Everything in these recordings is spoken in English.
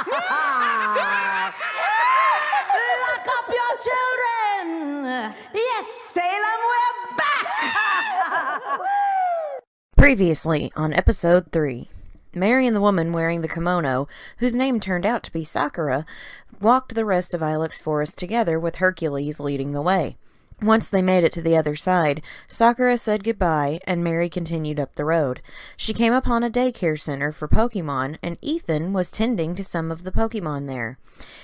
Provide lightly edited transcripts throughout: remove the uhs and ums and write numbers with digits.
Lock up your children! Yes, Salem, we're back! Previously on episode 3, Mary and the woman wearing the kimono, whose name turned out to be Sakura, walked the rest of Ilex Forest together with Hercules leading the way. Once they made it to the other side, Sakura said goodbye, and Mary continued up the road. She came upon a daycare center for Pokemon, and Ethan was tending to some of the Pokemon there.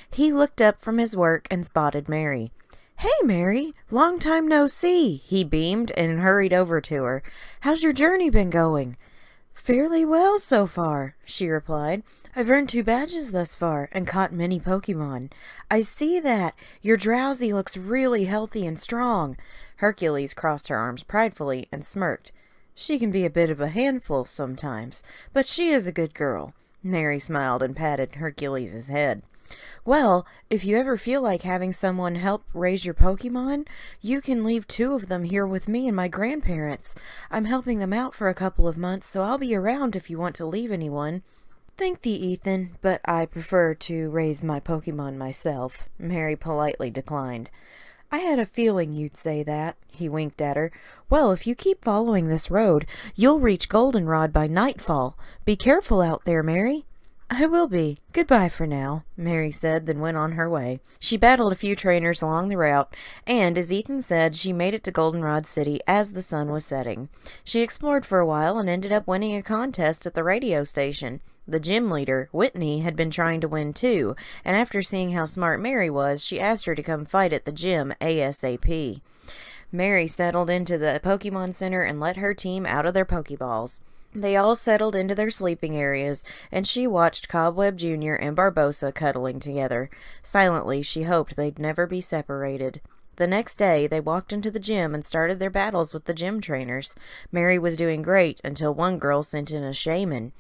He looked up from his work and spotted Mary. "Hey, Mary! Long time no see!" He beamed and hurried over to her. "How's your journey been going?" "Fairly well so far," she replied. "I've earned 2 badges thus far and caught many Pokemon." "I see that. Your Drowsy looks really healthy and strong." Hercules crossed her arms pridefully and smirked. "She can be a bit of a handful sometimes, but she is a good girl." Mary smiled and patted Hercules' head. "Well, if you ever feel like having someone help raise your Pokemon, you can leave 2 of them here with me and my grandparents. I'm helping them out for a couple of months, so I'll be around if you want to leave anyone." "Thank thee, Ethan, but I prefer to raise my Pokemon myself," Mary politely declined. "I had a feeling you'd say that," he winked at her. "Well, if you keep following this road, you'll reach Goldenrod by nightfall. Be careful out there, Mary." "I will be. Goodbye for now," Mary said, then went on her way. She battled a few trainers along the route, and, as Ethan said, she made it to Goldenrod City as the sun was setting. She explored for a while and ended up winning a contest at the radio station. The gym leader, Whitney, had been trying to win too, and after seeing how smart Mary was, she asked her to come fight at the gym ASAP. Mary settled into the Pokemon Center and let her team out of their Pokeballs. They all settled into their sleeping areas, and she watched Cobweb Jr. and Barbossa cuddling together. Silently, she hoped they'd never be separated. The next day, they walked into the gym and started their battles with the gym trainers. Mary was doing great until one girl sent in a shaman.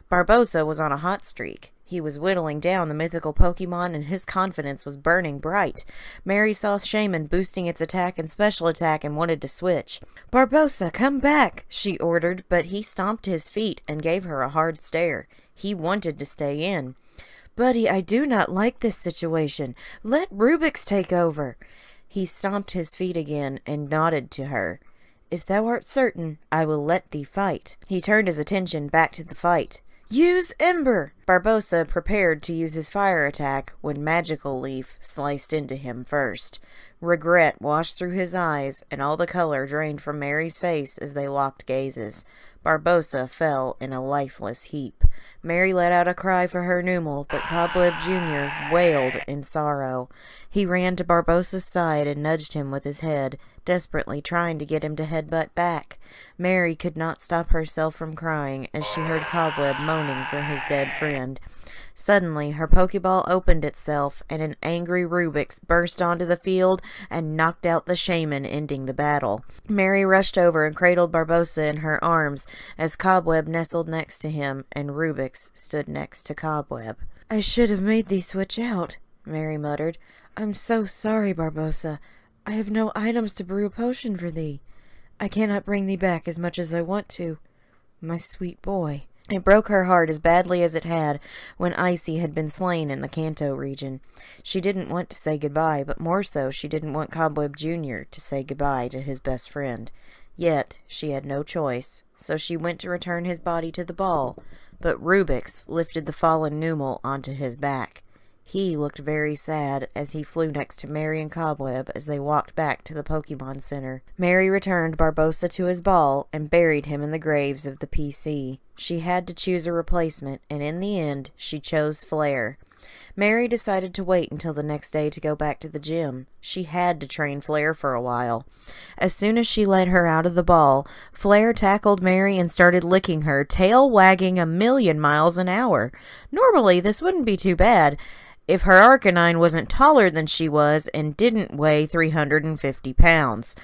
Barbossa was on a hot streak. He was whittling down the mythical Pokemon, and his confidence was burning bright. Mary saw Shaman boosting its attack and special attack and wanted to switch. "Barbossa, come back!" she ordered, but he stomped his feet and gave her a hard stare. He wanted to stay in. "Buddy, I do not like this situation. Let Rubik's take over." He stomped his feet again and nodded to her. "If thou art certain, I will let thee fight." He turned his attention back to the fight. "Use Ember!" Barbossa prepared to use his fire attack when Magical Leaf sliced into him first. Regret washed through his eyes, and all the color drained from Mary's face as they locked gazes. Barbossa fell in a lifeless heap. Mary let out a cry for her Numel, but Cobweb Jr. wailed in sorrow. He ran to Barbossa's side and nudged him with his head, desperately trying to get him to headbutt back. Mary could not stop herself from crying as she heard Cobweb moaning for his dead friend. Suddenly, her Pokeball opened itself, and an angry Rubik's burst onto the field and knocked out the shaman, ending the battle. Mary rushed over and cradled Barbossa in her arms as Cobweb nestled next to him, and Rubik's stood next to Cobweb. "I should have made thee switch out," Mary muttered. "I'm so sorry, Barbossa. I have no items to brew a potion for thee. I cannot bring thee back as much as I want to. My sweet boy." It broke her heart as badly as it had when Icy had been slain in the Kanto region. She didn't want to say goodbye, but more so she didn't want Cobweb Jr. to say goodbye to his best friend. Yet she had no choice, so she went to return his body to the ball, but Rubik's lifted the fallen Numel onto his back. He looked very sad as he flew next to Mary and Cobweb as they walked back to the Pokemon Center. Mary returned Barbossa to his ball and buried him in the graves of the PC. She had to choose a replacement, and in the end, she chose Flare. Mary decided to wait until the next day to go back to the gym. She had to train Flare for a while. As soon as she let her out of the ball, Flare tackled Mary and started licking her, tail wagging 1,000,000 miles an hour. Normally, this wouldn't be too bad if her Arcanine wasn't taller than she was and didn't weigh 350 pounds.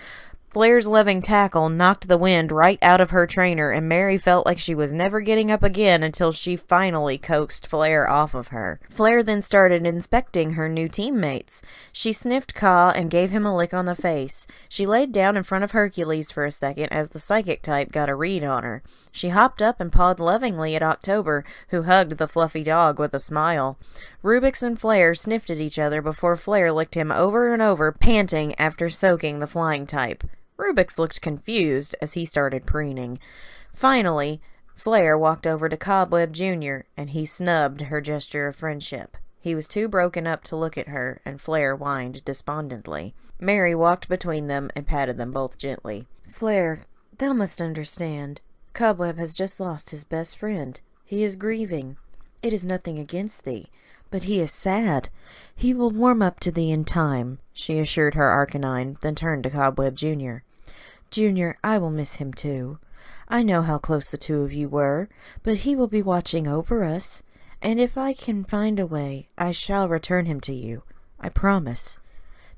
Flair's loving tackle knocked the wind right out of her trainer, and Mary felt like she was never getting up again until she finally coaxed Flair off of her. Flair then started inspecting her new teammates. She sniffed Ka and gave him a lick on the face. She laid down in front of Hercules for a second as the psychic type got a read on her. She hopped up and pawed lovingly at October, who hugged the fluffy dog with a smile. Rubix and Flair sniffed at each other before Flair licked him over and over, panting after soaking the flying type. Rubix looked confused as he started preening. Finally, Flair walked over to Cobweb Jr., and he snubbed her gesture of friendship. He was too broken up to look at her, and Flair whined despondently. Mary walked between them and patted them both gently. "Flair, thou must understand. Cobweb has just lost his best friend. He is grieving. It is nothing against thee, but he is sad. He will warm up to thee in time," she assured her Arcanine, then turned to Cobweb Jr. "Junior, I will miss him too. I know how close the two of you were, but he will be watching over us, and if I can find a way, I shall return him to you. I promise.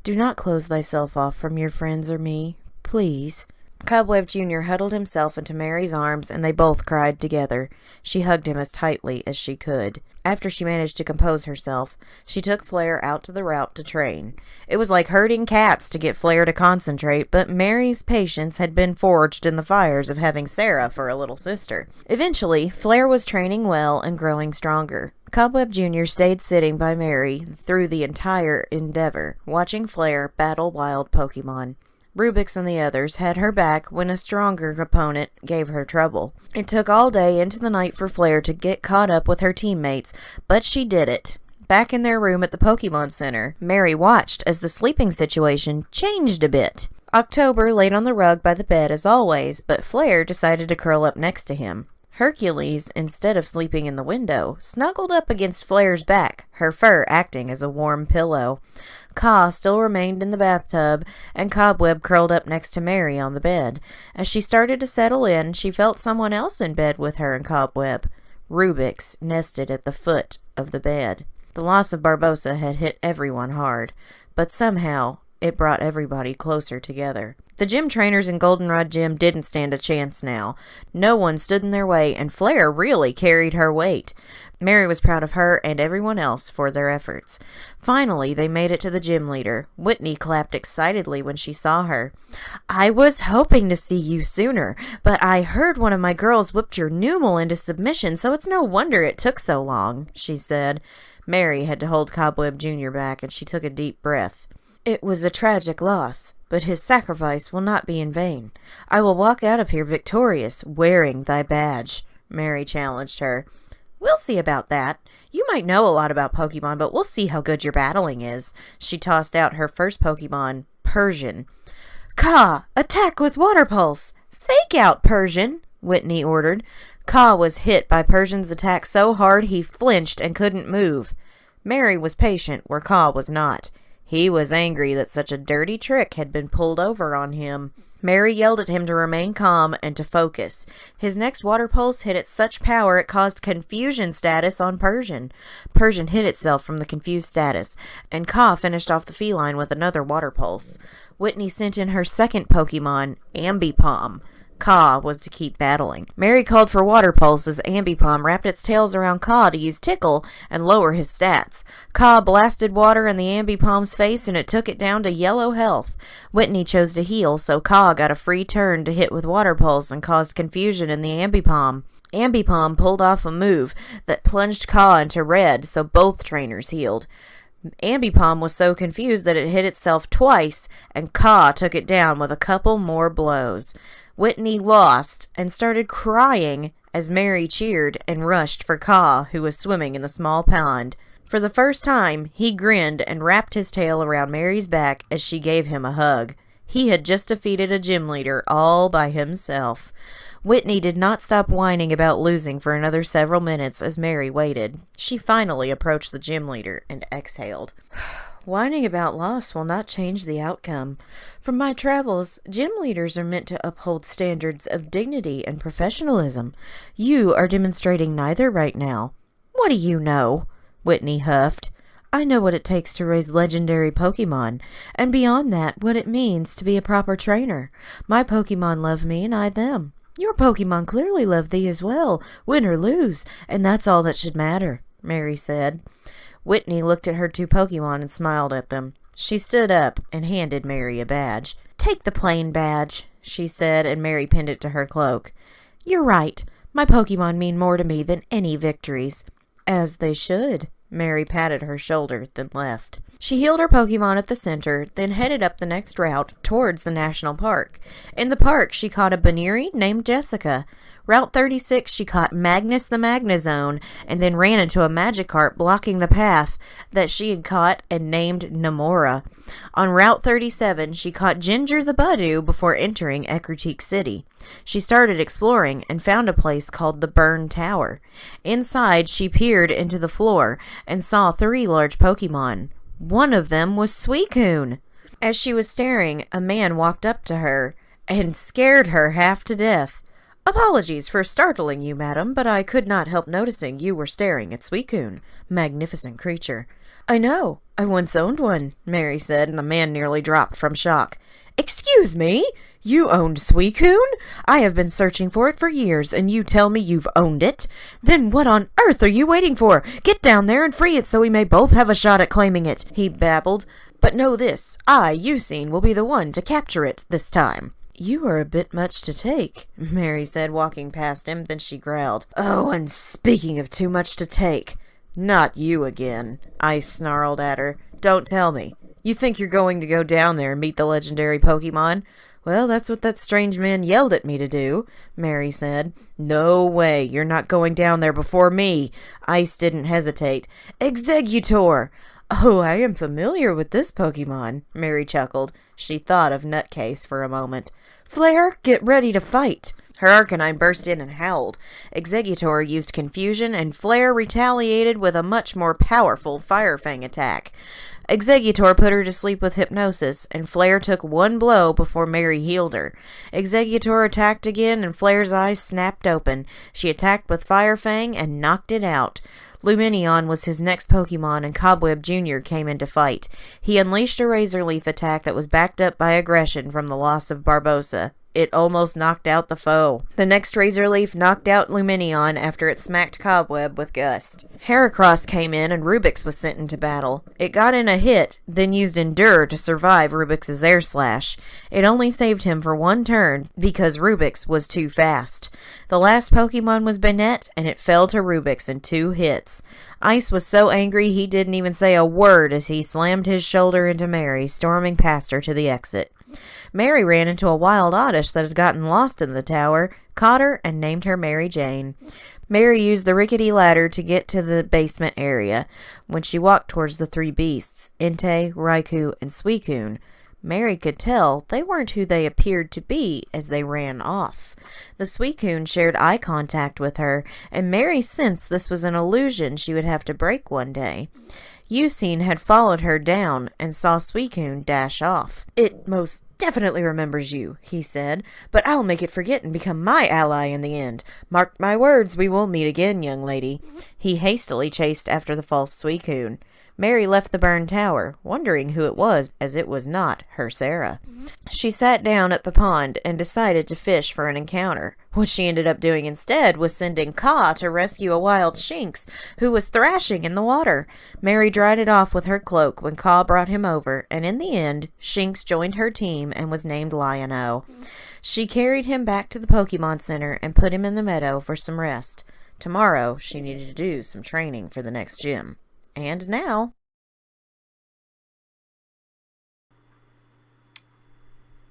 Do not close thyself off from your friends or me, please." Cobweb Jr. huddled himself into Mary's arms, and they both cried together. She hugged him as tightly as she could. After she managed to compose herself, she took Flair out to the route to train. It was like herding cats to get Flair to concentrate, but Mary's patience had been forged in the fires of having Sarah for a little sister. Eventually, Flair was training well and growing stronger. Cobweb Jr. stayed sitting by Mary through the entire endeavor, watching Flair battle wild Pokemon. Rubix and the others had her back when a stronger opponent gave her trouble. It took all day into the night for Flair to get caught up with her teammates, but she did it. Back in their room at the Pokemon Center, Mary watched as the sleeping situation changed a bit. October laid on the rug by the bed as always, but Flair decided to curl up next to him. Hercules, instead of sleeping in the window, snuggled up against Flair's back, her fur acting as a warm pillow. Ka still remained in the bathtub, and Cobweb curled up next to Mary on the bed. As she started to settle in, she felt someone else in bed with her and Cobweb. Rubix nested at the foot of the bed. The loss of Barbossa had hit everyone hard, but somehow it brought everybody closer together. The gym trainers in Goldenrod Gym didn't stand a chance now. No one stood in their way, and Flair really carried her weight. Mary was proud of her and everyone else for their efforts. Finally, they made it to the gym leader. Whitney clapped excitedly when she saw her. "I was hoping to see you sooner, but I heard one of my girls whipped your Numel into submission, so it's no wonder it took so long," she said. Mary had to hold Cobweb Jr. back, and she took a deep breath. "It was a tragic loss, but his sacrifice will not be in vain. I will walk out of here victorious, wearing thy badge," Mary challenged her. "We'll see about that. You might know a lot about Pokemon, but we'll see how good your battling is." She tossed out her first Pokemon, Persian. "Ka, attack with Water Pulse! Fake out, Persian!" Whitney ordered. Ka was hit by Persian's attack so hard he flinched and couldn't move. Mary was patient where Ka was not. He was angry that such a dirty trick had been pulled over on him. Mary yelled at him to remain calm and to focus. His next water pulse hit at such power it caused confusion status on Persian. Persian hid itself from the confused status, and Ka finished off the feline with another water pulse. Whitney sent in her second Pokemon, Ambipom. Ka was to keep battling. Mary called for water pulse as Ambipom wrapped its tails around Ka to use Tickle and lower his stats. Ka blasted water in the Ambipom's face and it took it down to yellow health. Whitney chose to heal, so Ka got a free turn to hit with water pulse and caused confusion in the Ambipom. Ambipom pulled off a move that plunged Ka into red, so both trainers healed. Ambipom was so confused that it hit itself twice, and Ka took it down with a couple more blows. Whitney lost and started crying as Mary cheered and rushed for Ka, who was swimming in the small pond. For the first time, he grinned and wrapped his tail around Mary's back as she gave him a hug. He had just defeated a gym leader all by himself. Whitney did not stop whining about losing for another several minutes as Mary waited. She finally approached the gym leader and exhaled. "Whining about loss will not change the outcome. From my travels, gym leaders are meant to uphold standards of dignity and professionalism. You are demonstrating neither right now." "What do you know?" Whitney huffed. I know what it takes to raise legendary Pokemon, and beyond that, what it means to be a proper trainer. My Pokemon love me and I them. Your Pokemon clearly love thee as well, win or lose, and that's all that should matter, Mary said. Whitney looked at her 2 Pokemon and smiled at them. She stood up and handed Mary a badge. Take the plain badge, she said, and Mary pinned it to her cloak. You're right. My Pokemon mean more to me than any victories. As they should. Mary patted her shoulder, then left. She healed her Pokemon at the center, then headed up the next route towards the national park. In the park, she caught a Baneri named Jessica. Route 36, she caught Magnus the Magnezone, and then ran into a Magikarp blocking the path that she had caught and named Namora. On Route 37, she caught Ginger the Budew before entering Ecruteak City. She started exploring and found a place called the Burn Tower. Inside, she peered into the floor and saw 3 large Pokemon. One of them was Suicune. As she was staring, a man walked up to her and scared her half to death. Apologies for startling you, madam, but I could not help noticing you were staring at Suicune. Magnificent creature. I know. I once owned one, Mary said, and the man nearly dropped from shock. Excuse me? You owned Suicune? I have been searching for it for years, and you tell me you've owned it? Then what on earth are you waiting for? Get down there and free it so we may both have a shot at claiming it, he babbled. But know this, I, Eugene, will be the one to capture it this time. You are a bit much to take, Mary said, walking past him. Then she growled, Oh, and speaking of too much to take, not you again, I snarled at her. Don't tell me. You think you're going to go down there and meet the legendary Pokemon? Well, that's what that strange man yelled at me to do, Mary said. No way, you're not going down there before me. Ice didn't hesitate. Exeggutor! Oh, I am familiar with this Pokemon, Mary chuckled. She thought of Nutcase for a moment. Flare, get ready to fight. Her Arcanine burst in and howled. Exeggutor used Confusion, and Flare retaliated with a much more powerful Fire Fang attack. Exeggutor put her to sleep with hypnosis, and Flare took 1 blow before Mary healed her. Exeggutor attacked again, and Flare's eyes snapped open. She attacked with Fire Fang and knocked it out. Lumineon was his next Pokemon, and Cobweb Jr. came in to fight. He unleashed a Razor Leaf attack that was backed up by aggression from the loss of Barbossa. It almost knocked out the foe. The next Razor Leaf knocked out Lumineon after it smacked Cobweb with Gust. Heracross came in and Rubix was sent into battle. It got in a hit, then used Endure to survive Rubix's Air Slash. It only saved him for 1 turn because Rubix was too fast. The last Pokemon was Banette, and it fell to Rubix in 2 hits. Ice was so angry he didn't even say a word as he slammed his shoulder into Mary, storming past her to the exit. Mary ran into a wild Oddish that had gotten lost in the tower, caught her, and named her Mary Jane. Mary used the rickety ladder to get to the basement area. When she walked towards the 3 beasts, Entei, Raikou, and Suicune, Mary could tell they weren't who they appeared to be as they ran off. The Suicune shared eye contact with her, and Mary sensed this was an illusion she would have to break one day. Eugene had followed her down and saw Suicune dash off. It most definitely remembers you, he said, but I'll make it forget and become my ally in the end. Mark my words, we will meet again, young lady. He hastily chased after the false Suicune. Mary left the burned tower, wondering who it was, as it was not her Sarah. She sat down at the pond and decided to fish for an encounter. What she ended up doing instead was sending Ka to rescue a wild Shinx who was thrashing in the water. Mary dried it off with her cloak when Ka brought him over, and in the end, Shinx joined her team and was named Lion-O. She carried him back to the Pokemon Center and put him in the meadow for some rest. Tomorrow, she needed to do some training for the next gym. And now...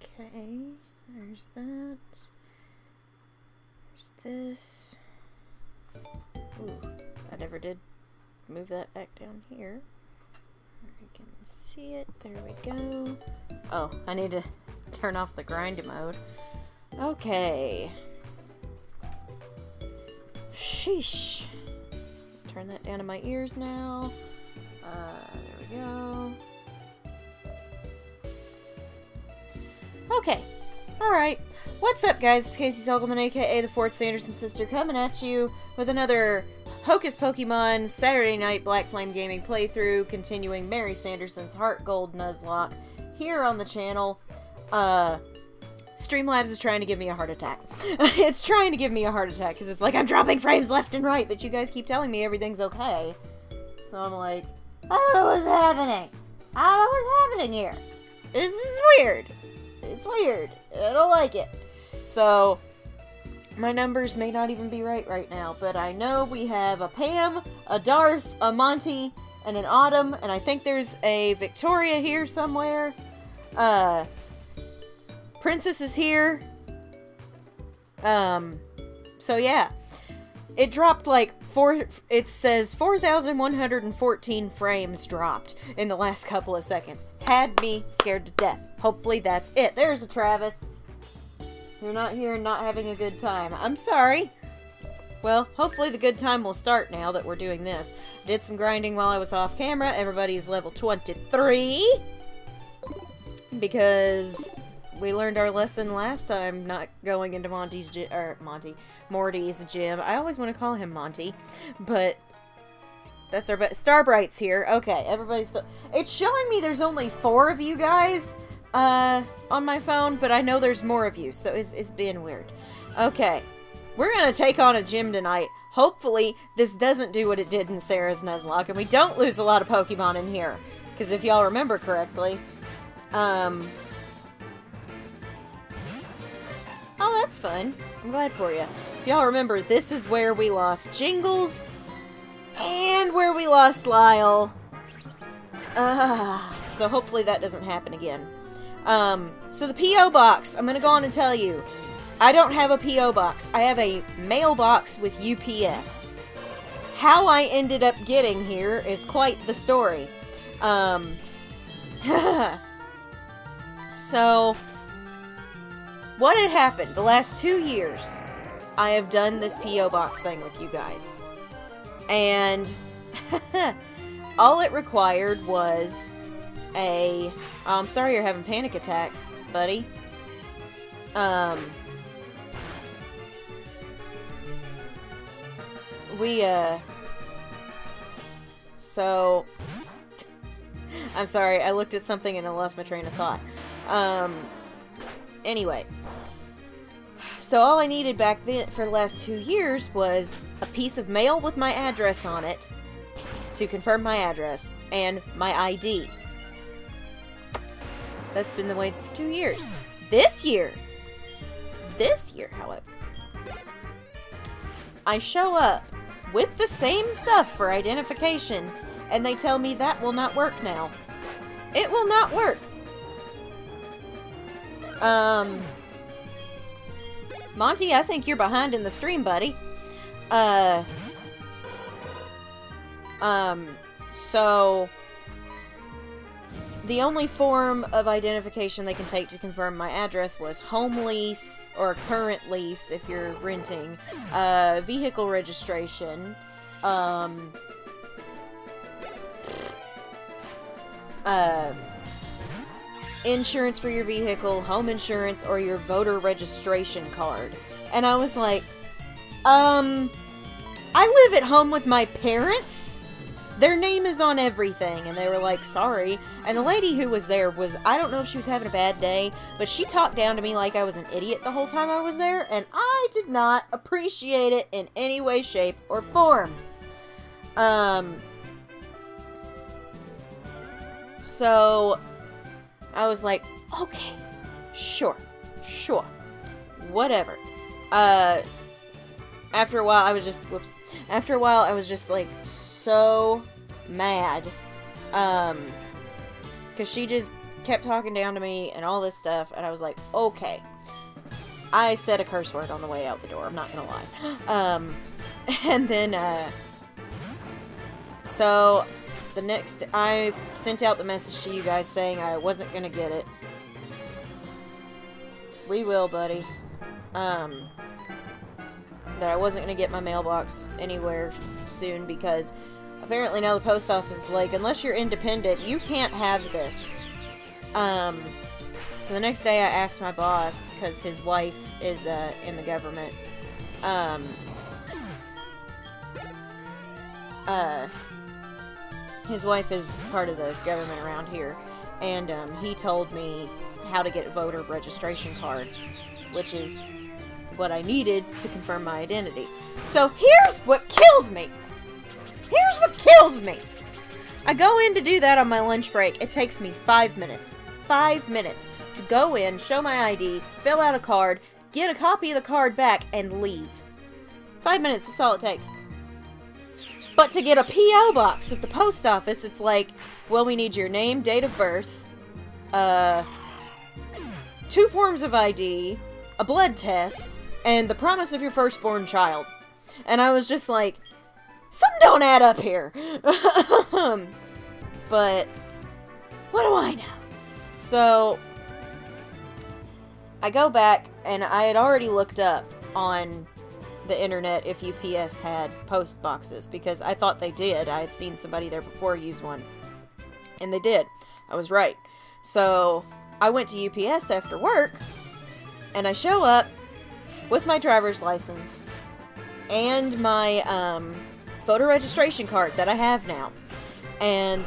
Okay, there's that. There's this. Ooh, I never did move that back down here. You can see it. There we go. Oh, I need to turn off the grind mode. Okay. Sheesh. Turn that down to my ears now. There we go. Okay. Alright. What's up, guys? It's Casey Selgman, aka the 4th Sanderson sister, coming at you with another Hocus Pokemon Saturday Night Black Flame Gaming playthrough, continuing Mary Sanderson's Heart Gold Nuzlocke here on the channel. Streamlabs is trying to give me a heart attack. It's trying to give me a heart attack because it's like I'm dropping frames left and right, but you guys keep telling me everything's okay. So I'm like, I don't know what's happening. I don't know what's happening here. This is weird. It's weird. I don't like it. So, my numbers may not even be right now, but I know we have a Pam, a Darth, a Monty, and an Autumn, and I think there's a Victoria here somewhere. Princess is here. So yeah. It dropped like it says 4,114 frames dropped in the last couple of seconds. Had me scared to death. Hopefully that's it. There's a Travis. You're not here and not having a good time. I'm sorry. Well, hopefully the good time will start now that we're doing this. Did some grinding while I was off camera. Everybody's level 23. Because we learned our lesson last time, not going into Morty's gym. I always want to call him Monty, but that's our Starbright's here. Okay, everybody's it's showing me there's only 4 of you guys on my phone, but I know there's more of you, so it's being weird. Okay, we're gonna take on a gym tonight. Hopefully, this doesn't do what it did in Sarah's Nuzlocke, and we don't lose a lot of Pokemon in here, because if y'all remember correctly, oh, that's fun. I'm glad for you. If y'all remember, this is where we lost Jingles and where we lost Lyle. So hopefully that doesn't happen again. So the P.O. box, I'm gonna go on and tell you. I don't have a P.O. box. I have a mailbox with UPS. How I ended up getting here is quite the story. So, what had happened the last 2 years, I have done this P.O. box thing with you guys. And all it required was a... Oh, I'm sorry you're having panic attacks, buddy. So... I'm sorry, I looked at something and I lost my train of thought. Anyway. So all I needed back then for the last 2 years was a piece of mail with my address on it to confirm my address and my ID. That's been the way for 2 years. This year, however, I show up with the same stuff for identification and they tell me that will not work now. It will not work. Monty, I think you're behind in the stream, buddy. So the only form of identification they can take to confirm my address was home lease or current lease if you're renting, vehicle registration, insurance for your vehicle, home insurance, or your voter registration card. And I was like, I live at home with my parents. Their name is on everything. And they were like, sorry. And the lady who was there was, I don't know if she was having a bad day, but she talked down to me like I was an idiot the whole time I was there, and I did not appreciate it in any way, shape, or form. So I was like, okay, sure, whatever. After a while, I was just, after a while, I was just, like, so mad, because she just kept talking down to me and all this stuff, and I was like, okay. I said a curse word on the way out the door, I'm not gonna lie. And then, so, the next, I sent out the message to you guys saying I wasn't gonna get it. We will, buddy. That I wasn't gonna get my mailbox anywhere soon because apparently now the post office is like, unless you're independent, you can't have this. So the next day I asked my boss, because his wife is in the government, his wife is part of the government around here, and he told me how to get a voter registration card, which is what I needed to confirm my identity. So here's what kills me. Here's what kills me. I go in to do that on my lunch break. It takes me 5 minutes. 5 minutes to go in, show my ID, fill out a card, get a copy of the card back, and leave. 5 minutes, that's all it takes. But to get a P.O. box with the post office, it's like, well, we need your name, date of birth, 2 forms of ID, a blood test, and the promise of your firstborn child. And I was just like, something don't add up here. But what do I know? So I go back, and I had already looked up on the internet if UPS had post boxes, because I thought they did. I had seen somebody there before use one, and they did. I was right. So I went to UPS after work, and I show up with my driver's license and my voter registration card that I have now. And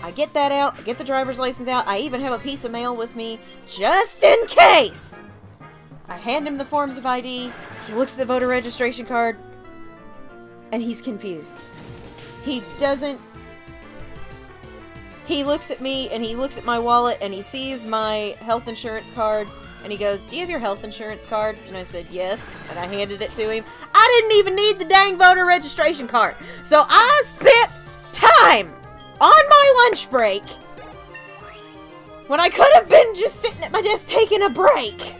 I get that out, I get the driver's license out, I even have a piece of mail with me, just in case! I hand him the forms of ID, he looks at the voter registration card, and he's confused. He looks at me, and he looks at my wallet, and he sees my health insurance card, and he goes, "Do you have your health insurance card?" And I said, "Yes," and I handed it to him. I didn't even need the dang voter registration card. So I spent time on my lunch break, when I could have been just sitting at my desk taking a break,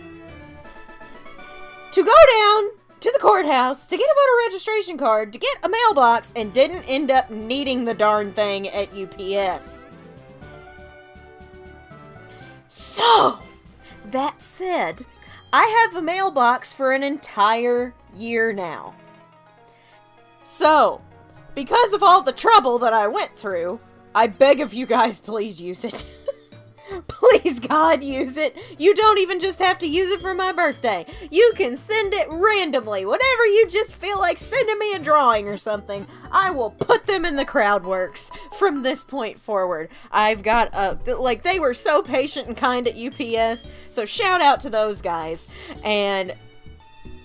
to go down to the courthouse to get a voter registration card, to get a mailbox, and didn't end up needing the darn thing at UPS. So, that said, I have a mailbox for an entire year now. So, because of all the trouble that I went through, I beg of you guys, please use it. Please, God, use it. You don't even just have to use it for my birthday. You can send it randomly. Whatever you just feel like sending me a drawing or something, I will put them in the Crowdworks from this point forward. I've got, they were so patient and kind at UPS, so shout out to those guys. And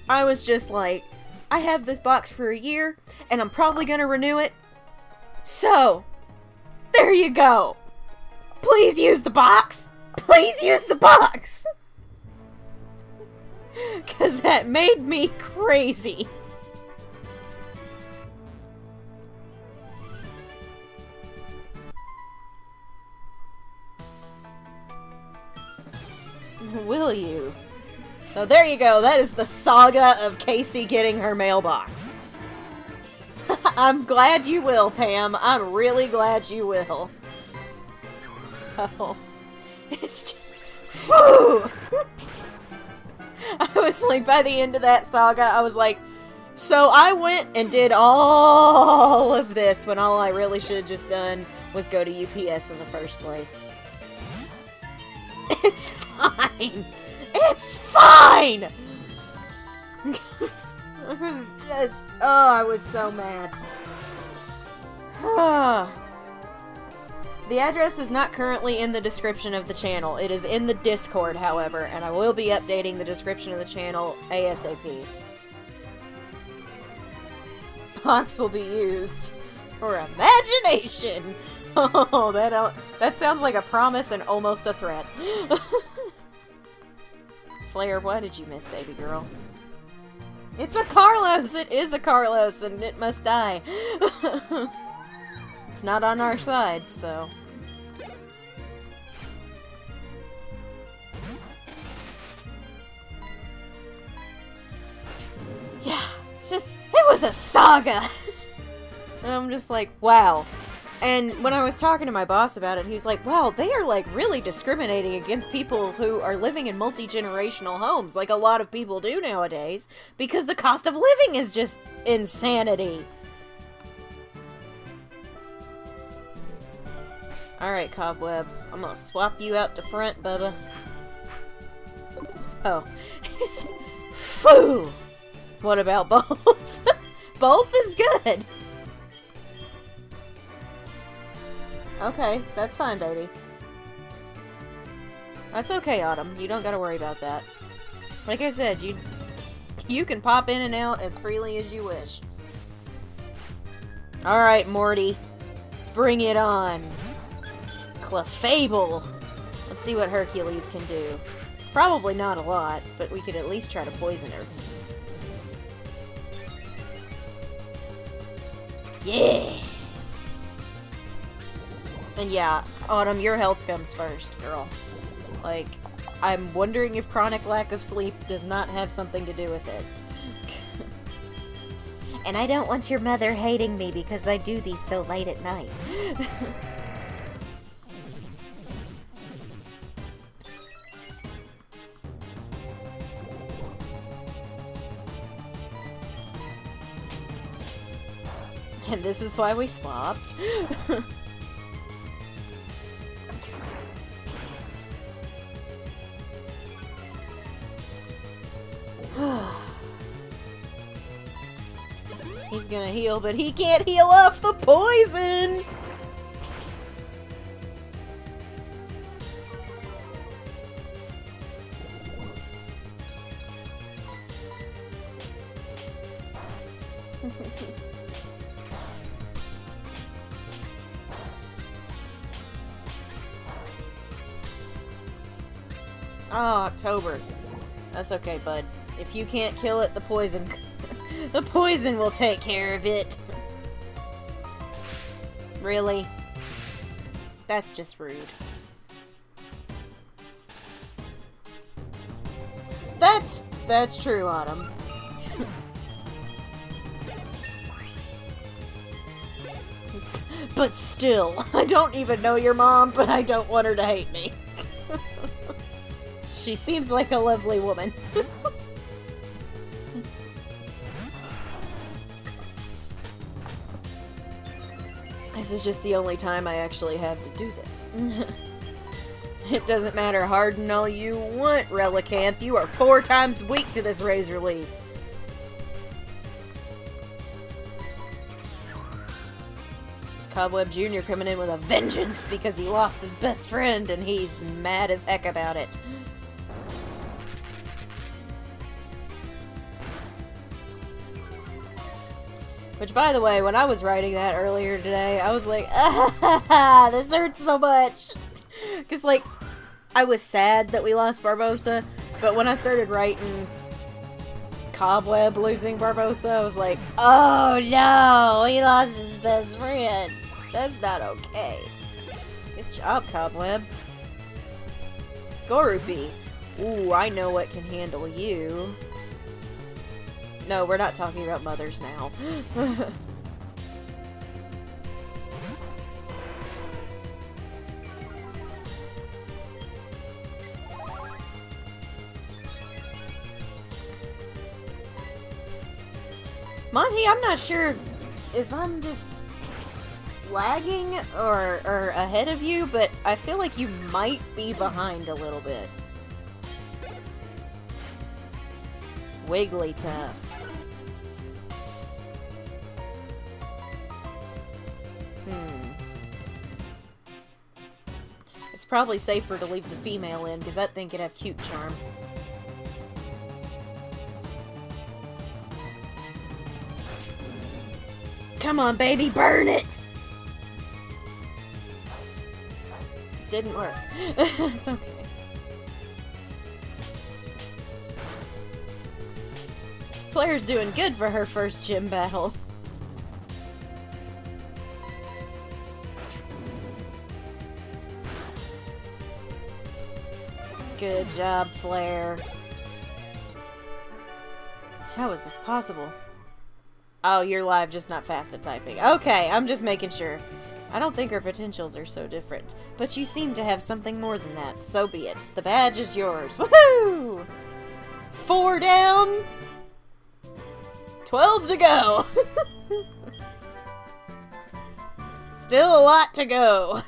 I was just like, I have this box for a year, and I'm probably gonna renew it. So, there you go. Please use the box. Please use the box. Because that made me crazy. Will you? So there you go. That is the saga of Casey getting her mailbox. I'm glad you will, Pam. I'm really glad you will. So, it's just, whew. I was like, by the end of that saga, I was like, so I went and did all of this when all I really should have just done was go to UPS in the first place. It's fine. It's fine. I was just, I was so mad. The address is not currently in the description of the channel. It is in the Discord, however, and I will be updating the description of the channel ASAP. Box will be used for imagination. Oh, that sounds like a promise and almost a threat. Flair, why did you miss, baby girl? It's a Carlos! It is a Carlos, and it must die. It's not on our side, so... Yeah, it was a saga! And I'm just like, wow. And when I was talking to my boss about it, he was like, wow, they are like really discriminating against people who are living in multi-generational homes, like a lot of people do nowadays, because the cost of living is just insanity. Alright, Cobweb. I'm gonna swap you out to front, Bubba. So, phew! What about both? Both is good! Okay, that's fine, baby. That's okay, Autumn. You don't gotta worry about that. Like I said, you can pop in and out as freely as you wish. Alright, Morty. Bring it on. Clefable. Let's see what Hercules can do. Probably not a lot, but we could at least try to poison her. Yes! And yeah, Autumn, your health comes first, girl. Like, I'm wondering if chronic lack of sleep does not have something to do with it. And I don't want your mother hating me because I do these so late at night. And this is why we swapped. He's gonna heal, but he can't heal off the poison! Oh, October. That's okay, bud. If you can't kill it, the poison... the poison will take care of it. Really? That's just rude. That's true, Autumn. But still, I don't even know your mom, but I don't want her to hate me. She seems like a lovely woman. This is just the only time I actually have to do this. It doesn't matter, harden all you want, Relicanth. You are 4 times weak to this Razor Leaf. Cobweb Jr. coming in with a vengeance because he lost his best friend and he's mad as heck about it. Which, by the way, when I was writing that earlier today, I was like, ah, this hurts so much. Because, like, I was sad that we lost Barbossa, but when I started writing Cobweb losing Barbossa, I was like, oh no, he lost his best friend. That's not okay. Good job, Cobweb. Scorupy. Ooh, I know what can handle you. No, we're not talking about mothers now. Monty, I'm not sure if I'm just lagging or ahead of you, but I feel like you might be behind a little bit. Wigglytuff. It's probably safer to leave the female in, because that thing could have cute charm. Come on, baby, burn it! Didn't work. It's okay. Flair's doing good for her first gym battle. Good job, Flair. How is this possible? Oh, you're live, just not fast at typing. Okay, I'm just making sure. I don't think our potentials are so different, but you seem to have something more than that. So be it. The badge is yours. Woohoo! 4 down. 12 to go. Still a lot to go.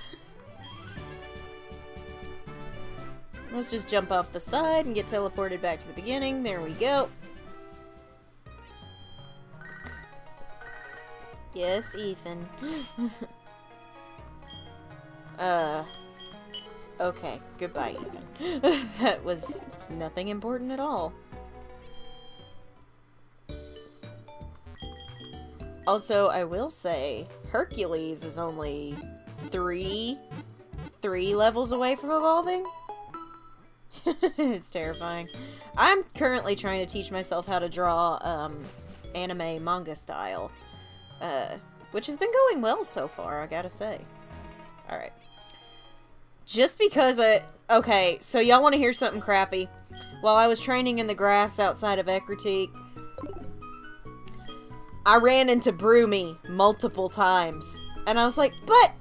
Let's just jump off the side and get teleported back to the beginning. There we go. Yes, Ethan. Okay. Goodbye, Ethan. That was nothing important at all. Also, I will say, Hercules is only three levels away from evolving. It's terrifying. I'm currently trying to teach myself how to draw, anime manga style. Which has been going well so far, I gotta say. Alright. Just because okay, so y'all want to hear something crappy? While I was training in the grass outside of Ecruteak, I ran into Broomy multiple times. And I was like, but,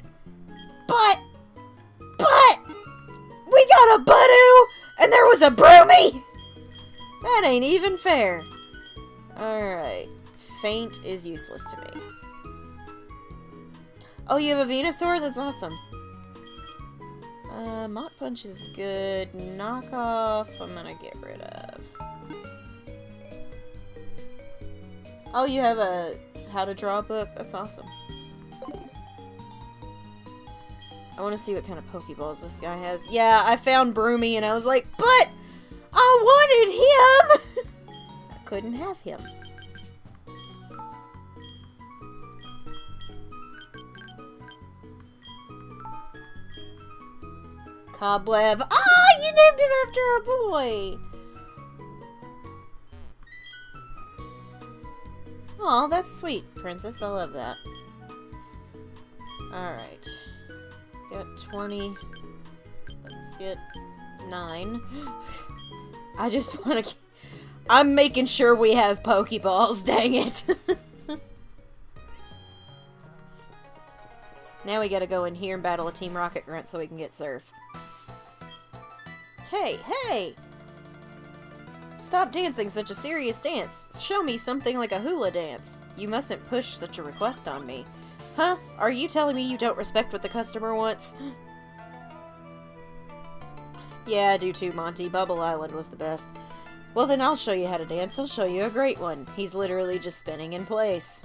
we got a Budu, and there was a Broomy! That ain't even fair. Alright. Faint is useless to me. Oh, you have a Venusaur? That's awesome. Mach Punch is good. Knockoff, I'm gonna get rid of. Oh, you have a how to draw book? That's awesome. I want to see what kind of Pokeballs this guy has. Yeah, I found Broomy and I was like, but I wanted him! I couldn't have him. Cobweb. Ah, you named him after a boy! Aw, that's sweet, Princess. I love that. Alright. Got 20. Let's get 9. I just want to... I'm making sure we have Pokeballs, dang it. Now we gotta go in here and battle a Team Rocket Grunt so we can get Surf. Hey, hey! Stop dancing such a serious dance. Show me something like a hula dance. You mustn't push such a request on me. Huh? Are you telling me you don't respect what the customer wants? Yeah, I do too, Monty. Bubble Island was the best. Well, then I'll show you how to dance. I'll show you a great one. He's literally just spinning in place.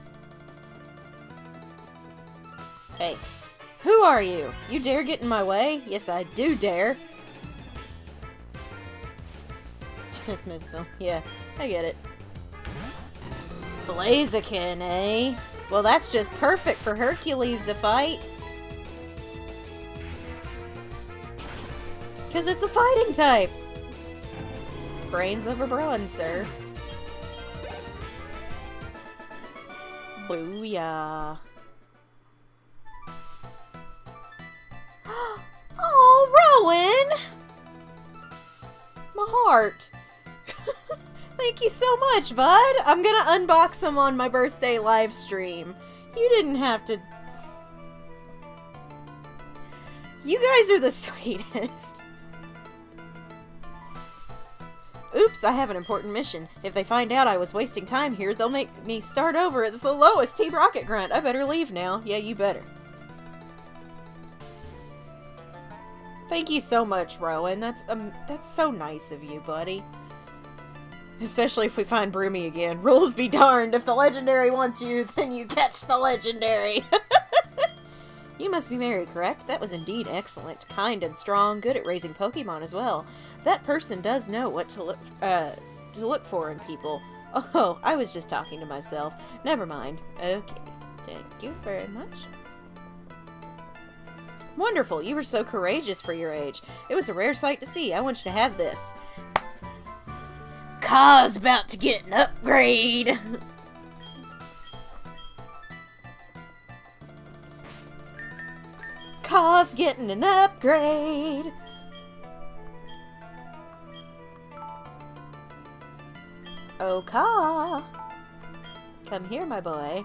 Hey. Who are you? You dare get in my way? Yes, I do dare. Just missed them. Yeah, I get it. Blaziken, eh? Well, that's just perfect for Hercules to fight. Because it's a fighting type. Brains over brawn, sir. Booyah. Oh, Rowan! My heart. Thank you so much, bud. I'm gonna unbox them on my birthday live stream. You didn't have to... You guys are the sweetest. Oops, I have an important mission. If they find out I was wasting time here, they'll make me start over at the lowest Team Rocket Grunt. I better leave now. Yeah, you better. Thank you so much, Rowan. That's so nice of you, buddy. Especially if we find Broomy again. Rules be darned. If the legendary wants you, then you catch the legendary. You must be Mary, correct? That was indeed excellent. Kind and strong. Good at raising Pokemon as well. That person does know what to look for in people. Oh, I was just talking to myself. Never mind. Okay. Thank you very much. Wonderful. You were so courageous for your age. It was a rare sight to see. I want you to have this. Ka's about to get an upgrade. Ka's getting an upgrade. Oh, Ka. Come here, my boy.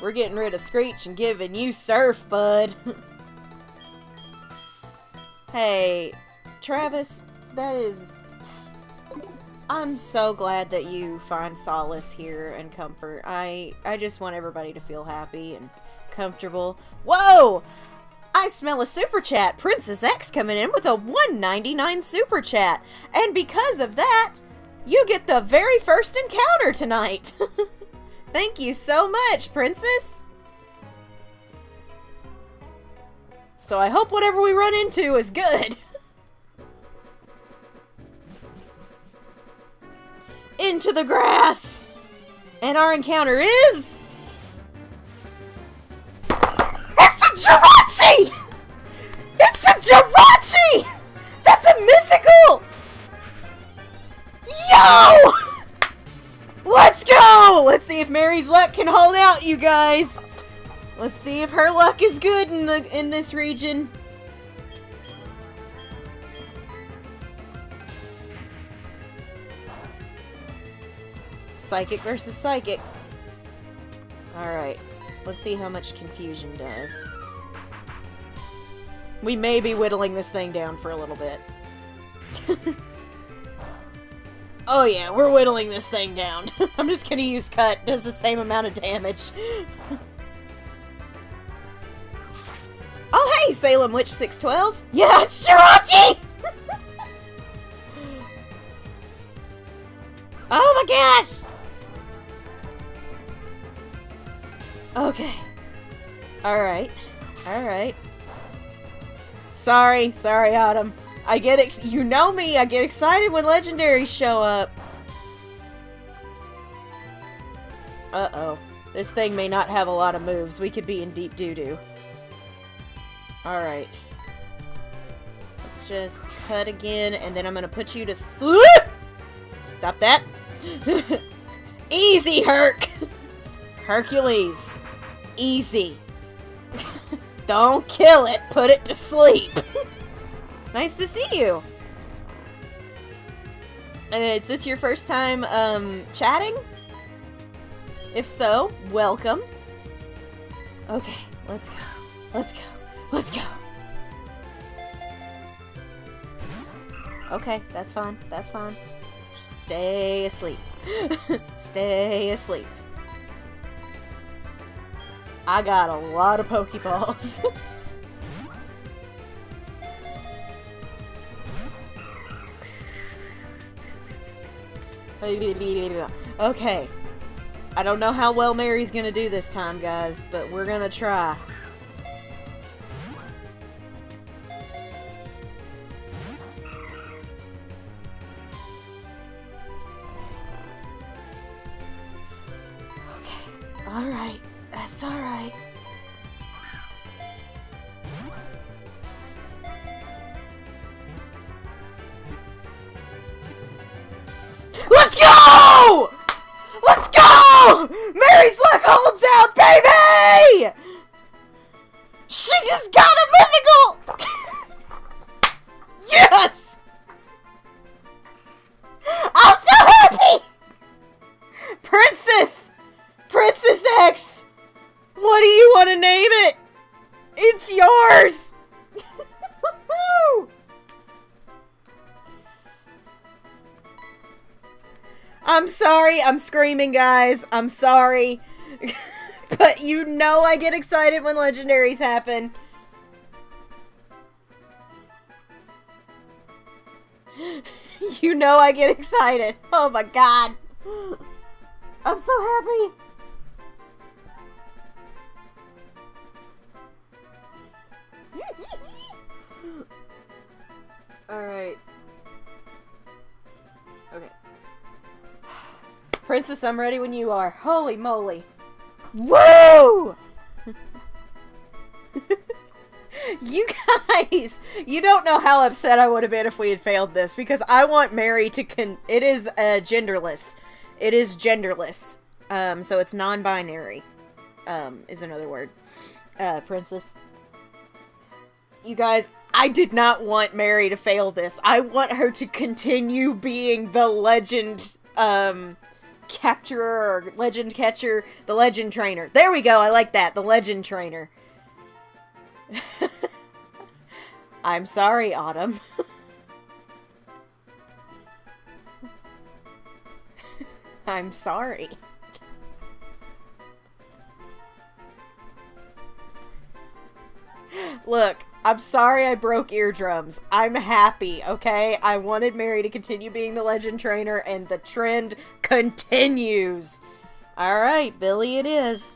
We're getting rid of Screech and giving you Surf, bud. Hey, Travis, that is... I'm so glad that you find solace here and comfort. I just want everybody to feel happy and comfortable. Whoa! I smell a super chat. Princess X coming in with a $1.99 super chat. And because of that, you get the very first encounter tonight. Thank you so much, Princess. So I hope whatever we run into is good. Into the grass! And our encounter is... It's a Jirachi! It's a Jirachi! That's a mythical! Yo! Let's go! Let's see if Mary's luck can hold out, you guys. Let's see if her luck is good in this region. Psychic versus psychic. Alright. Let's see how much confusion does. We may be whittling this thing down for a little bit. Oh yeah, we're whittling this thing down. I'm just gonna use cut. Does the same amount of damage. Oh hey, Salem Witch 612. Yeah, it's Jirachi! Oh my gosh! Okay. Alright. Alright. Sorry, Autumn. I get you know me, I get excited when legendaries show up. Uh-oh. This thing may not have a lot of moves. We could be in deep doo-doo. Alright. Let's just cut again, and then I'm gonna put you to sleep! Stop that. Easy, Herc! Hercules. Easy. Don't kill it, put it to sleep. Nice to see you. Is this your first time, chatting? If so, welcome. Okay, let's go. Let's go. Let's go. Okay, that's fine. That's fine. Just stay asleep. Stay asleep. I got a lot of Pokeballs. Okay. I don't know how well Mary's gonna do this time, guys, but we're gonna try. Okay. Alright. That's alright. Let's go! Let's go! Mary's luck holds out, baby! She just got a mythical! Yes! I'm so happy! Princess! Princess X! What do you want to name it? It's yours! I'm sorry, I'm screaming, guys. I'm sorry. But you know I get excited when legendaries happen. You know I get excited. Oh my god. I'm so happy. Alright. Okay. Princess, I'm ready when you are. Holy moly. Woo! You guys, you don't know how upset I would have been if we had failed this, because I want Mary to it is genderless. It is genderless. So it's non-binary. Is another word. Princess. You guys, I did not want Mary to fail this. I want her to continue being the legend, capturer, or legend catcher, the legend trainer. There we go, I like that, the legend trainer. I'm sorry, Autumn. I'm sorry. Look, I'm sorry I broke eardrums. I'm happy, okay? I wanted Mary to continue being the legend trainer, and the trend continues. Alright, Billy it is.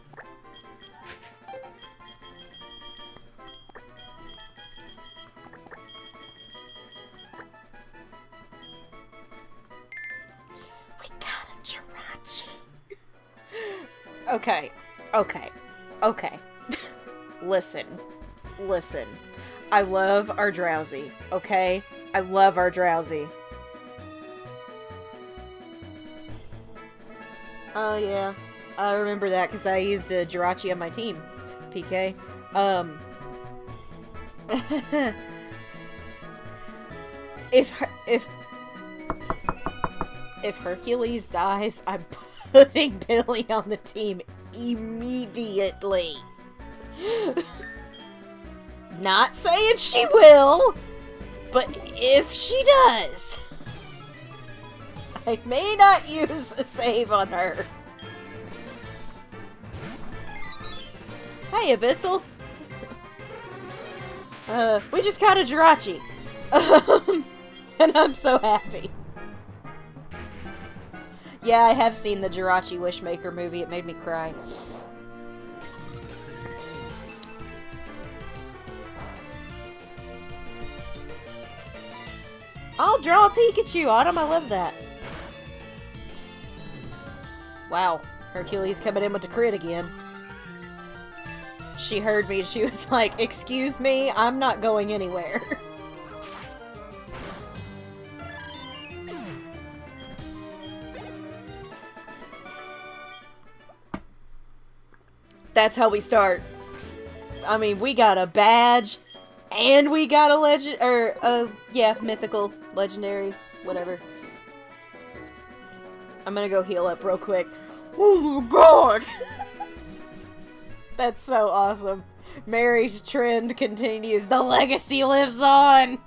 Okay. Listen. I love our Drowsy, okay? I love our Drowsy. Oh, yeah. I remember that because I used a Jirachi on my team. PK. If Hercules dies, I'm putting Billy on the team immediately. Not saying she will, but if she does, I may not use a save on her. Hey, Abyssal. We just caught a Jirachi. And I'm so happy. Yeah, I have seen the Jirachi Wishmaker movie. It made me cry. I'll draw a Pikachu, Autumn. I love that. Wow. Hercules coming in with the crit again. She heard me. She was like, "Excuse me, I'm not going anywhere." That's how we start. I mean, we got a badge, and we got a legend, or, yeah, mythical, legendary, whatever. I'm gonna go heal up real quick. Oh my god! That's so awesome. Mary's trend continues. The legacy lives on!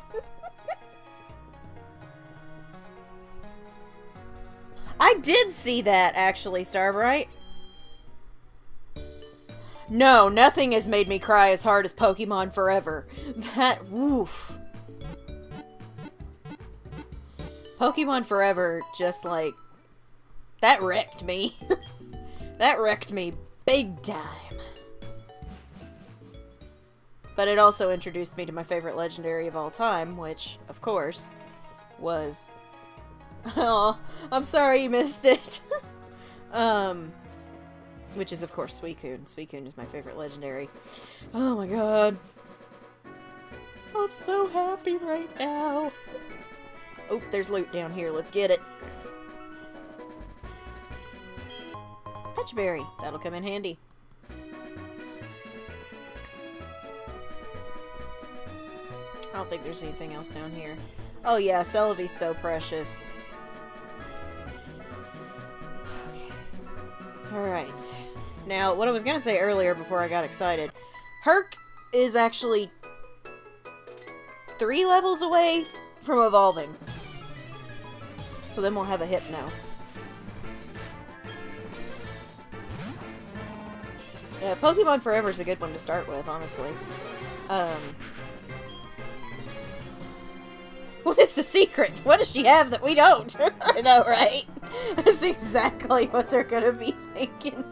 I did see that, actually, Starbright. No, nothing has made me cry as hard as Pokemon Forever. That, woof. Pokemon Forever just, like, that wrecked me. That wrecked me big time. But it also introduced me to my favorite legendary of all time, which, of course, was... Oh, I'm sorry you missed it. Which is, of course, Suicune. Suicune is my favorite legendary. Oh my god. I'm so happy right now. Oh, there's loot down here. Let's get it. Peachberry. That'll come in handy. I don't think there's anything else down here. Oh yeah, Celebi's so precious. Alright. Now, what I was gonna say earlier before I got excited, Herc is actually 3 levels away from evolving. So then we'll have a Hypno. Yeah, Pokemon Forever is a good one to start with, honestly. What is the secret? What does she have that we don't? I know, right? That's exactly what they're gonna be thinking.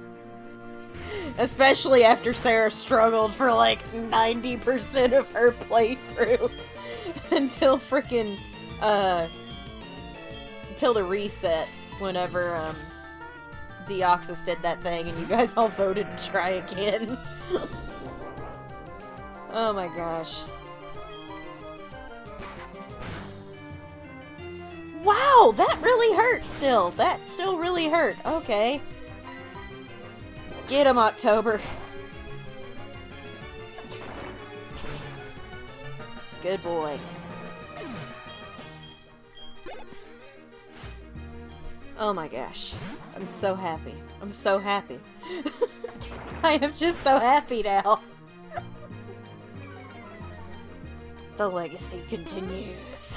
Especially after Sarah struggled for like 90% of her playthrough. Until frickin', until the reset, whenever, Deoxys did that thing and you guys all voted to try again. Oh my gosh. Wow, that really hurt still. That still really hurt. Okay. Get him, October. Good boy. Oh my gosh. I'm so happy. I'm so happy. I am just so happy now. The legacy continues.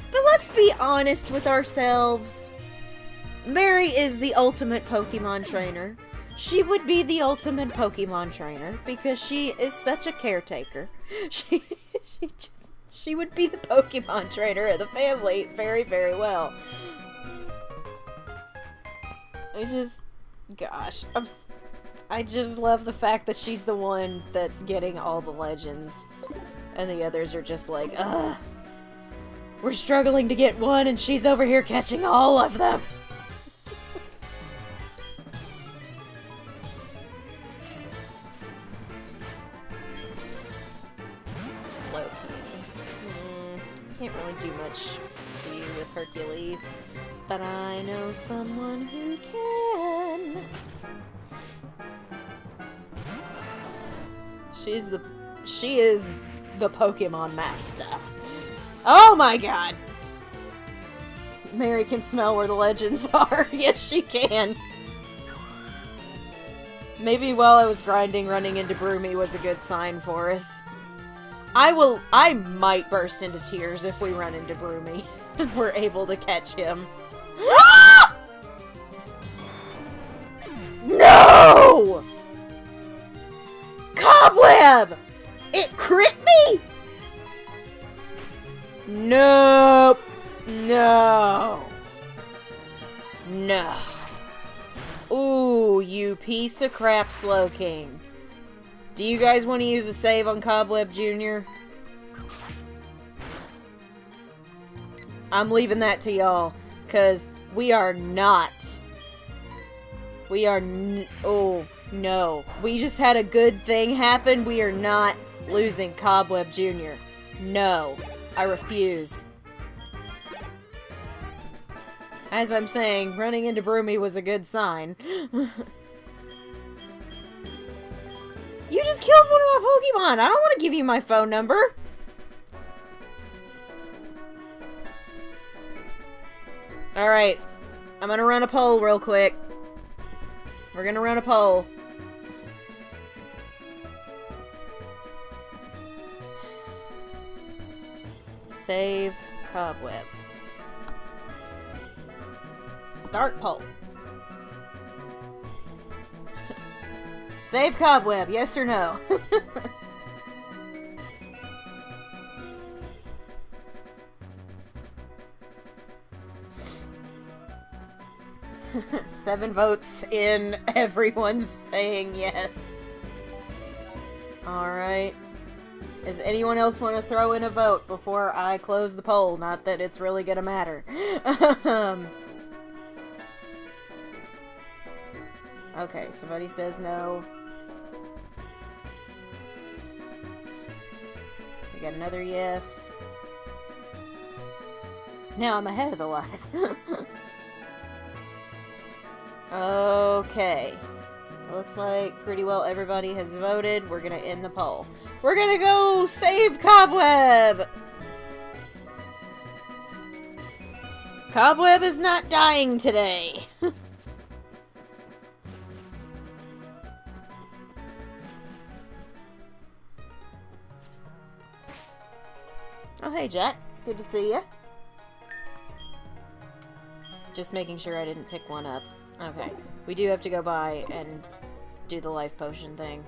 But let's be honest with ourselves. Mary is the ultimate Pokemon trainer. She would be the ultimate Pokemon trainer because she is such a caretaker. She would be the Pokemon trainer of the family very, very well. I just love the fact that she's the one that's getting all the legends. And the others are just like, ugh. We're struggling to get one and she's over here catching all of them. low-key. Can't really do much to you with Hercules, but I know someone who can. She is the Pokemon master. Oh my god! Mary can smell where the legends are. Yes, she can. Maybe while I was grinding, running into Broomy was a good sign for us. I might burst into tears if we run into Broomy and we're able to catch him. No! Cobweb! It crit me? Nope. No. No. Ooh, you piece of crap, Slowking. Do you guys want to use a save on Cobweb Jr.? I'm leaving that to y'all, because we are not. Oh, no. We just had a good thing happen. We are not losing Cobweb Jr. No. I refuse. As I'm saying, running into Broomy was a good sign. You just killed one of my Pokemon! I don't want to give you my phone number! Alright. I'm gonna run a poll real quick. We're gonna run a poll. Save Cobweb. Start poll. Save Cobweb, yes or no? 7 votes in, everyone's saying yes. Alright. Does anyone else want to throw in a vote before I close the poll? Not that it's really gonna matter. Okay, somebody says no. We got another yes. Now I'm ahead of the line. Okay. Looks like pretty well everybody has voted. We're gonna end the poll. We're gonna go save Cobweb! Cobweb is not dying today. Oh, hey, Jet. Good to see you. Just making sure I didn't pick one up. Okay. We do have to go by and do the life potion thing.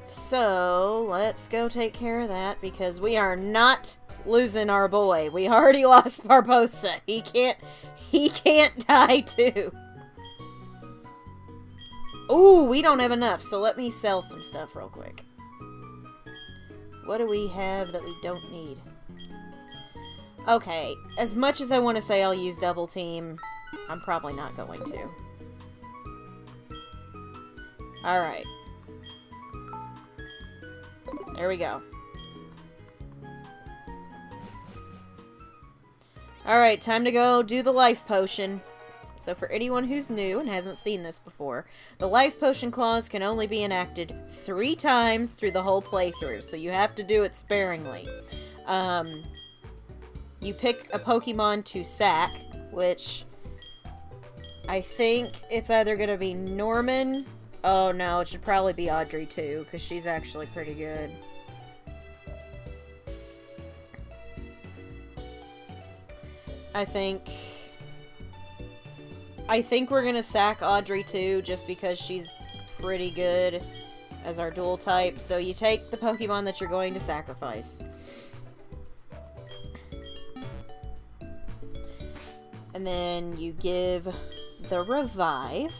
So, let's go take care of that, because we are not losing our boy. We already lost Barbosa. He can't die too. Ooh, we don't have enough, so let me sell some stuff real quick. What do we have that we don't need? Okay, as much as I want to say I'll use double team, I'm probably not going to. Alright. There we go. Alright, time to go do the life potion. So for anyone who's new and hasn't seen this before, the life potion clause can only be enacted 3 times through the whole playthrough, so you have to do it sparingly. You pick a Pokemon to sack, which I think it's either going to be Norman. Oh no, it should probably be Audrey too, because she's actually pretty good. I think we're gonna sack Audrey too, just because she's pretty good as our dual type. So you take the Pokemon that you're going to sacrifice. And then you give the revive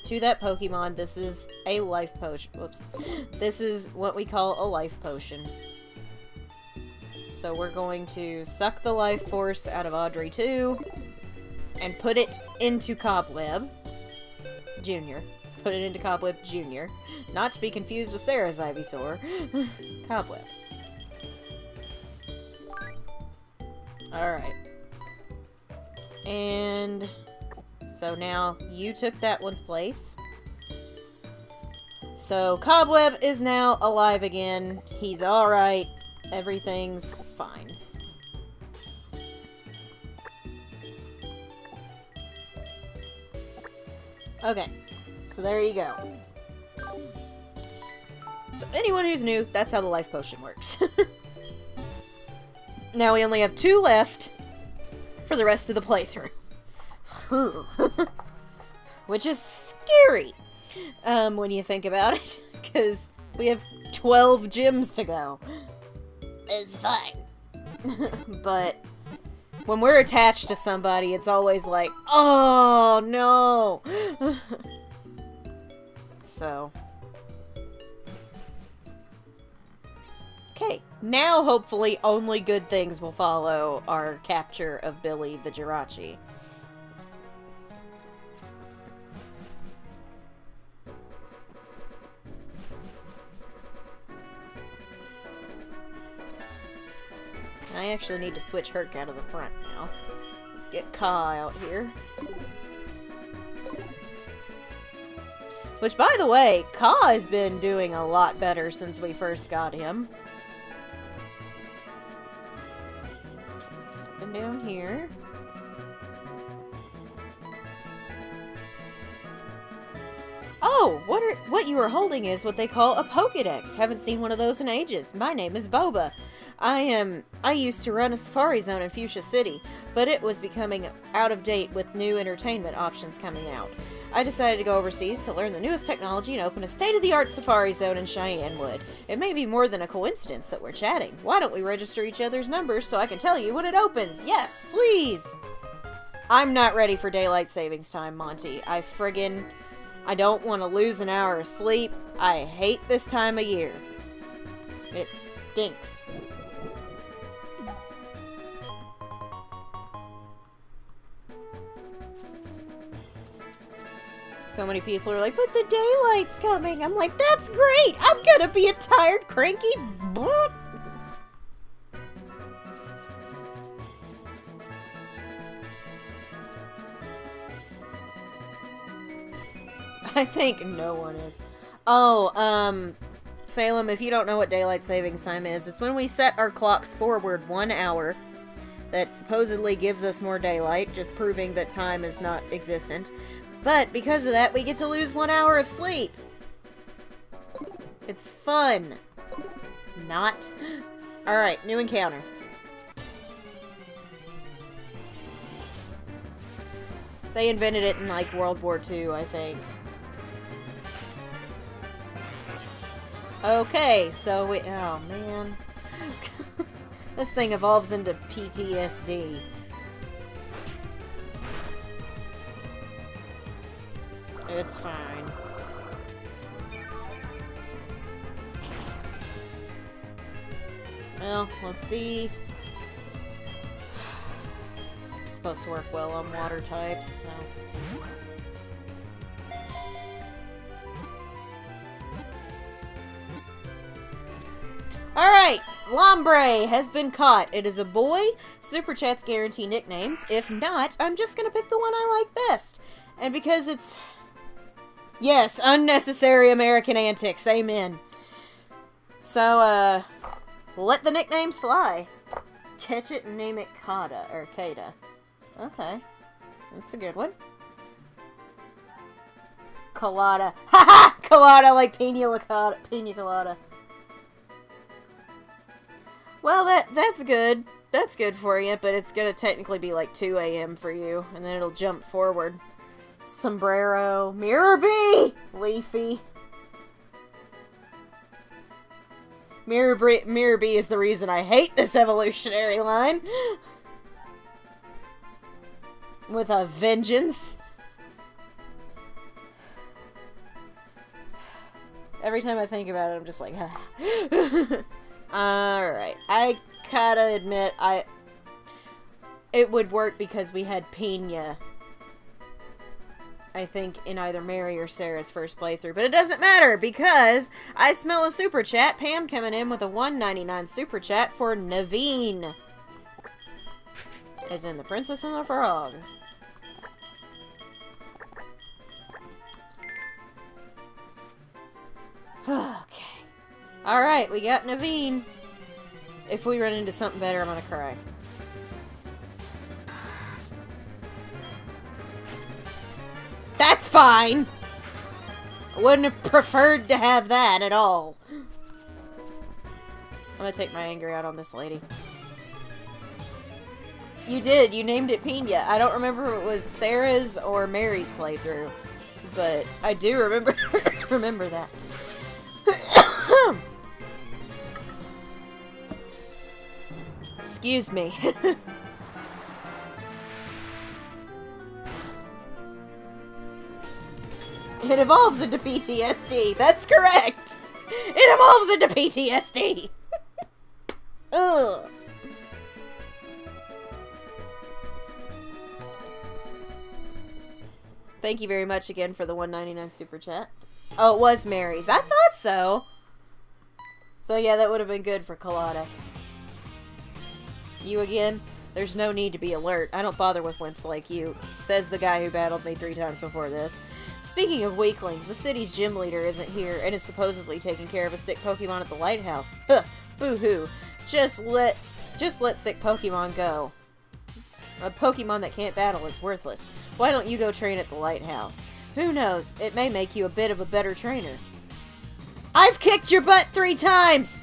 to that Pokemon. This is a life potion. Whoops. This is what we call a life potion. So we're going to suck the life force out of Audrey 2 and put it into Cobweb Jr. Put it into Cobweb Jr. Not to be confused with Sarah's Ivysaur. Cobweb. Alright. And so now you took that one's place. So Cobweb is now alive again. He's alright. Everything's fine. Okay. So there you go. So anyone who's new, that's how the life potion works. Now we only have 2 left for the rest of the playthrough. Which is scary when you think about it, because we have 12 gyms to go. It's fine. But when we're attached to somebody, it's always like, oh no! So. Okay, now hopefully only good things will follow our capture of Billy the Jirachi. I actually need to switch Herc out of the front now. Let's get Ka out here. Which, by the way, Ka has been doing a lot better since we first got him. Up and down here. Oh, what you are holding is what they call a Pokédex. Haven't seen one of those in ages. My name is Boba. I used to run a safari zone in Fuchsia City, but it was becoming out of date with new entertainment options coming out. I decided to go overseas to learn the newest technology and open a state-of-the-art safari zone in Cheyenne Wood. It may be more than a coincidence that we're chatting. Why don't we register each other's numbers so I can tell you when it opens? Yes, please! I'm not ready for daylight savings time, Monty. I don't want to lose an hour of sleep. I hate this time of year. It stinks. So many people are like, but the daylight's coming. I'm like, that's great. I'm gonna be a tired, cranky boot. I think no one is. Oh, Salem, if you don't know what daylight savings time is, it's when we set our clocks forward 1 hour. That supposedly gives us more daylight, just proving that time is not existent. But because of that, we get to lose 1 hour of sleep. It's fun. Not. Alright, new encounter. They invented it in, like, World War II, I think. Okay, so we... Oh, man. This thing evolves into PTSD. It's fine. Well, let's see. It's supposed to work well on water types, so... Alright! Lombre has been caught. It is a boy. Super Chats guarantee nicknames. If not, I'm just gonna pick the one I like best. And because it's... Yes, unnecessary American antics. Amen. So, let the nicknames fly. Catch it and name it Kada, or Kada. Okay. That's a good one. Colada. Haha! Colada like pina colada. Well, that's good. That's good for you, but it's gonna technically be like 2 a.m. for you, and then it'll jump forward. Sombrero. Mirror Bee! Leafy. Mirror Bee is the reason I hate this evolutionary line. With a vengeance. Every time I think about it, I'm just like, Alright. I gotta admit, it would work because we had Pina, I think, in either Mary or Sarah's first playthrough. But it doesn't matter, because I smell a super chat. Pam coming in with a $1.99 super chat for Naveen. As in the Princess and the Frog. Okay. Alright, we got Naveen. If we run into something better, I'm gonna cry. That's fine! I wouldn't have preferred to have that at all. I'm gonna take my anger out on this lady. You did. You named it Pina. I don't remember if it was Sarah's or Mary's playthrough, but I do remember remember that. Excuse me. It evolves into PTSD. That's correct. It evolves into PTSD. Ugh. Thank you very much again for the $1.99 super chat. Oh, it was Mary's. I thought so. So yeah, that would have been good for Colada. You again? There's no need to be alert. I don't bother with wimps like you, says the guy who battled me 3 times before this. Speaking of weaklings, the city's gym leader isn't here and is supposedly taking care of a sick Pokemon at the lighthouse. Huh, boo-hoo. Just let sick Pokemon go. A Pokemon that can't battle is worthless. Why don't you go train at the lighthouse? Who knows? It may make you a bit of a better trainer. I've kicked your butt 3 times!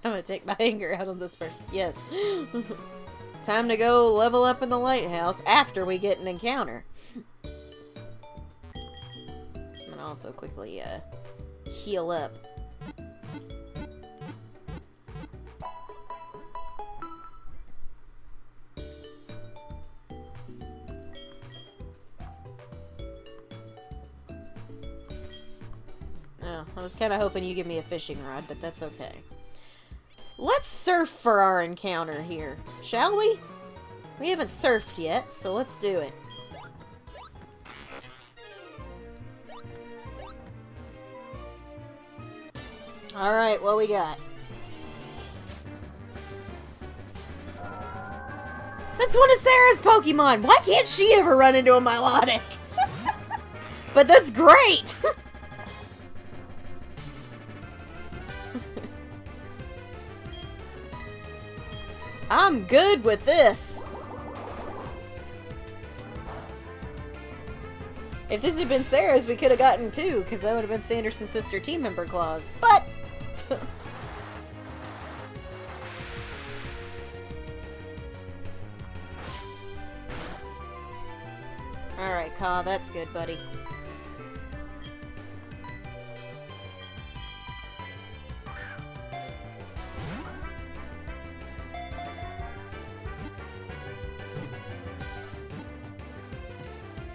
I'm gonna take my anger out on this person. Yes. Time to go level up in the lighthouse after we get an encounter. I'm gonna also quickly heal up. Oh, I was kind of hoping you give me a fishing rod, but that's okay. Let's surf for our encounter here, shall we? We haven't surfed yet, so let's do it. Alright, what we got? That's one of Sarah's Pokemon! Why can't she ever run into a Milotic? But that's great! I'm good with this. If this had been Sarah's, we could have gotten 2, because that would have been Sanderson's sister team member clause. But alright, Ka, that's good, buddy.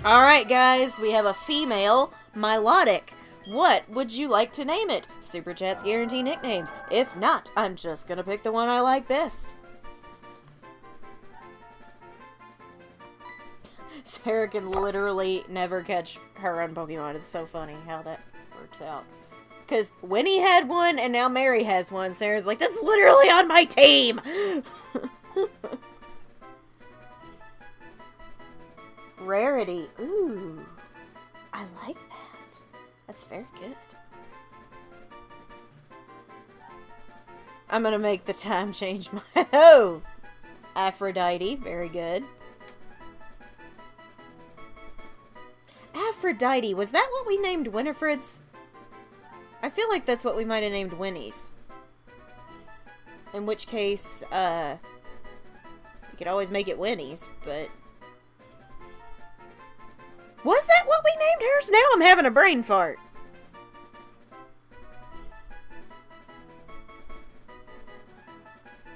Alright guys, we have a female Milotic. What would you like to name it? Super Chats guarantee nicknames. If not, I'm just gonna pick the one I like best. Sarah can literally never catch her own Pokemon. It's so funny how that works out. Because Winnie had one and now Mary has one. Sarah's like, that's literally on my team! Rarity. Ooh. I like that. That's very good. I'm gonna make the time change my... Oh! Aphrodite. Very good. Aphrodite. Was that what we named Winifred's? I feel like that's what we might have named Winnie's. In which case, we could always make it Winnie's, but... Was that what we named hers? Now I'm having a brain fart.